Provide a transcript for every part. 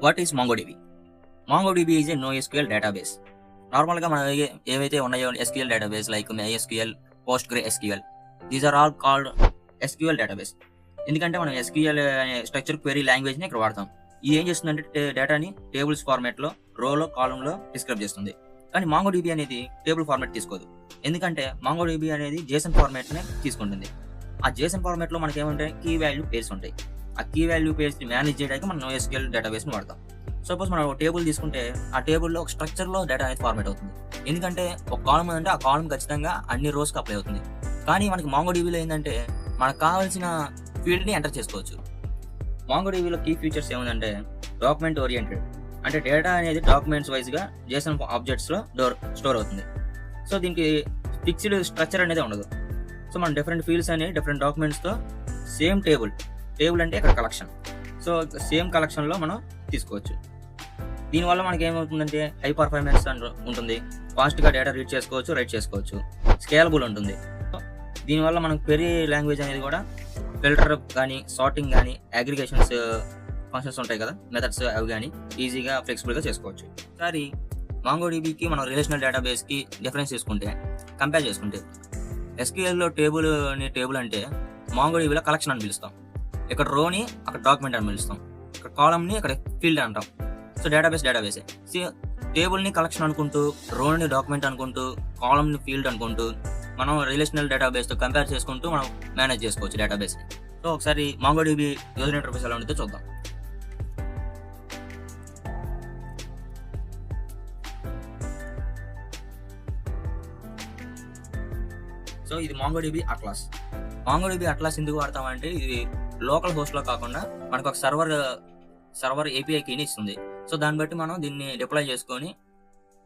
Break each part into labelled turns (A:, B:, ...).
A: What is MongoDB? MongoDB is a NoSQL database. నార్మల్గా మన ఏవైతే ఉన్నాయో SQL database like MySQL, PostgreSQL, these are all called SQL database. ఎందుకంటే మనం SQL అనే స్ట్రక్చర్ క్వెరీ లాంగ్వేజ్ని ఇక్కడ వాడతాం. ఇది ఏం చేస్తుందంటే డేటాని టేబుల్స్ ఫార్మాట్లో, రోలో, కాలంలో డిస్క్రైబ్ చేస్తుంది. కానీ MongoDB అనేది టేబుల్ ఫార్మాట్ తీసుకోదు. ఎందుకంటే MongoDB అనేది JSON ఫార్మాట్నే తీసుకుంటుంది. ఆ JSON ఫార్మాట్లో మనకి ఏమంటాయి, కీ వాల్యూ పేర్స్ ఉంటాయి. ఆ కీ వాల్యూ పేర్స్ని మేనేజ్ చేయడానికి మనం NoSQL డేటాబేస్ని వాడతాం. సపోజ్ మనం ఒక టేబుల్ తీసుకుంటే ఆ టేబుల్లో ఒక స్ట్రక్చర్లో డేటా అనేది ఫార్మాట్ అవుతుంది. ఎందుకంటే ఒక కాలం అంటే ఆ కాలం ఖచ్చితంగా అన్ని రోస్కి అప్లై అవుతుంది. కానీ మనకి MongoDBలో ఏంటంటే మనకు కావాల్సిన ఫీల్డ్ని ఎంటర్ చేసుకోవచ్చు. MongoDBలో కీ ఫీచర్స్ ఏముందంటే డాక్యుమెంట్ ఓరియంటెడ్, అంటే డేటా అనేది డాక్యుమెంట్స్ వైజ్గా JSON ఆబ్జెక్ట్స్లో స్టోర్ అవుతుంది. సో దీనికి ఫిక్స్డ్ స్ట్రక్చర్ అనేది ఉండదు. సో మనం డిఫరెంట్ ఫీల్డ్స్ అని డిఫరెంట్ డాక్యుమెంట్స్తో సేమ్ టేబుల్ అంటే ఇక్కడ కలెక్షన్, సో సేమ్ కలెక్షన్లో మనం తీసుకోవచ్చు. దీనివల్ల మనకి ఏమవుతుందంటే హై పర్ఫార్మెన్స్ ఉంటుంది, ఫాస్ట్గా డేటా రీడ్ చేసుకోవచ్చు, రైట్ చేసుకోవచ్చు, స్కేలబుల్ ఉంటుంది. దీనివల్ల మనం క్వెరీ లాంగ్వేజ్ అనేది కూడా ఫిల్టర్ కానీ, సార్టింగ్ కానీ, అగ్రిగేషన్స్ ఫంక్షన్స్ ఉంటాయి కదా, మెథడ్స్, అవి కానీ ఈజీగా ఫ్లెక్సిబుల్గా చేసుకోవచ్చు. ఒకసారి MongoDBకి మనం రిలేషనల్ డేటాబేస్కి డిఫరెన్స్ కంపేర్ చేసుకుంటే SQLలో టేబుల్ అంటే MongoDBలో కలెక్షన్ అని పిలుస్తాం. ఇక్కడ రోని అక్కడ డాక్యుమెంట్ అని పిలుస్తాం, ఇక్కడ కాలమ్ని అక్కడ ఫీల్డ్ అంటాం. సో డేటాబేసే. టేబుల్ని కలెక్షన్ అనుకుంటూ, రోని డాక్యుమెంట్ అనుకుంటూ, కాలమ్ని ఫీల్డ్ అనుకుంటూ మనం రిలేషనల్ డేటాబేస్తో కంపేర్ చేసుకుంటూ మనం మేనేజ్ చేసుకోవచ్చు డేటాబేస్ని. సో ఒకసారి MongoDB యూజర్ ఇంటర్ఫేస్ ఎలా ఉంటుందో చూద్దాం. సో ఇది MongoDB అట్లాస్. MongoDB అట్లాస్ ఎందుకు వాడతామంటే ఇది లోకల్ హోస్ట్లో కాకుండా మనకు ఒక సర్వర్ API కీని ఇస్తుంది. సో దాన్ని బట్టి మనం దీన్ని డిప్లాయ్ చేసుకొని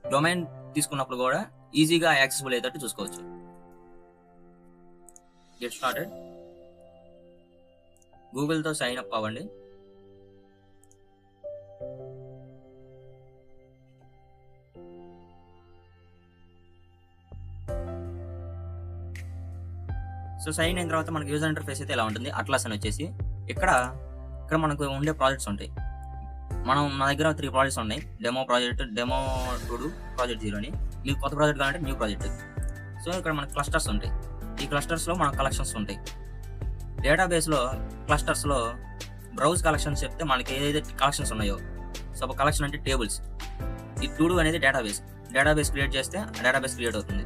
A: డొమైన్ తీసుకున్నప్పుడు కూడా ఈజీగా యాక్సెసిబుల్ అయ్యేటట్టు చూసుకోవచ్చు. Get started. గూగుల్తో సైన్ అప్ అవ్వండి. సో సైన్ అయిన తర్వాత మనకి యూజర్ ఇంటర్ఫేస్ అయితే ఎలా ఉంటుంది, అట్లాస్ అని వచ్చేసి ఇక్కడ మనకు ఉండే ప్రాజెక్ట్స్ ఉంటాయి. నా దగ్గర 3 ప్రాజెక్ట్స్ ఉన్నాయి. డెమో ప్రాజెక్ట్, డెమో 2, ప్రాజెక్ట్ 0 అని. మీకు కొత్త ప్రాజెక్ట్ కావాలంటే న్యూ ప్రాజెక్ట్. సో ఇక్కడ మనకు క్లస్టర్స్ ఉంటాయి. ఈ క్లస్టర్స్లో మన కలెక్షన్స్ ఉంటాయి. డేటాబేస్లో క్లస్టర్స్లో బ్రౌజ్ కలెక్షన్స్ చెప్తే మనకి ఏదైతే కలెక్షన్స్ ఉన్నాయో, సో కలెక్షన్ అంటే టేబుల్స్. ఈ 2 అనేది డేటాబేస్ క్రియేట్ చేస్తే డేటాబేస్ క్రియేట్ అవుతుంది.